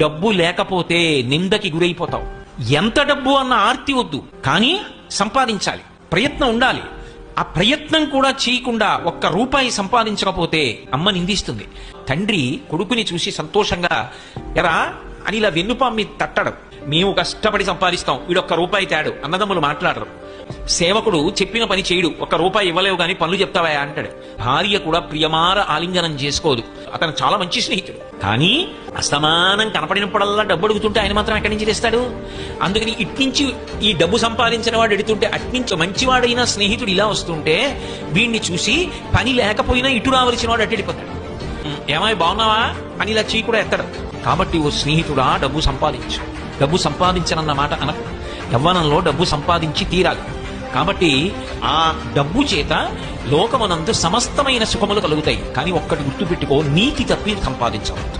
డబ్బు లేకపోతే నిందకి గురైపోతావు. ఎంత డబ్బు అన్న ఆర్తి వద్దు, కానీ సంపాదించాలి, ప్రయత్నం ఉండాలి. ఆ ప్రయత్నం కూడా చేయకుండా ₹1 సంపాదించకపోతే అమ్మ నిందిస్తుంది. తండ్రి కొడుకుని చూసి సంతోషంగా ఎరా అని ఇలా వెన్నుపాం మీద తట్టడం. మేము కష్టపడి సంపాదిస్తాం, వీడు ₹1 తేడు అన్నదమ్ములు మాట్లాడరు. సేవకుడు చెప్పిన పని చేయడు, ₹1 ఇవ్వలేవు గాని పనులు చెప్తావా అంటాడు. భార్య కూడా ప్రియమార ఆలింగనం చేసుకోదు. అతను చాలా మంచి స్నేహితుడు, కానీ అసమానం కనపడినప్పుడల్లా డబ్బు అడుగుతుంటే ఆయన మాత్రం ఎక్కడి నుంచి తెస్తాడు? అందుకని ఇట్నుంచి ఈ డబ్బు సంపాదించిన వాడు ఎడుతుంటే అట్నుంచి మంచివాడైన స్నేహితుడు ఇలా వస్తుంటే వీడిని చూసి పని లేకపోయినా ఇటు రావలసిన వాడు అట్టెడిపోతాడు. ఏమై బాగున్నావా అని ఇలా చీ కూడా ఎత్తడు. కాబట్టి ఓ స్నేహితుడా, డబ్బు సంపాదించు. డబ్బు సంపాదించనన్న మాట అనకు. యవ్వనంలో డబ్బు సంపాదించి తీరాలి. కాబట్టి ఆ డబ్బు చేత లోకమనందు సమస్తమైన సుఖములు కలుగుతాయి. కానీ ఒక్కటి గుర్తుపెట్టుకో, నీతి తప్పి సంపాదించవద్దు.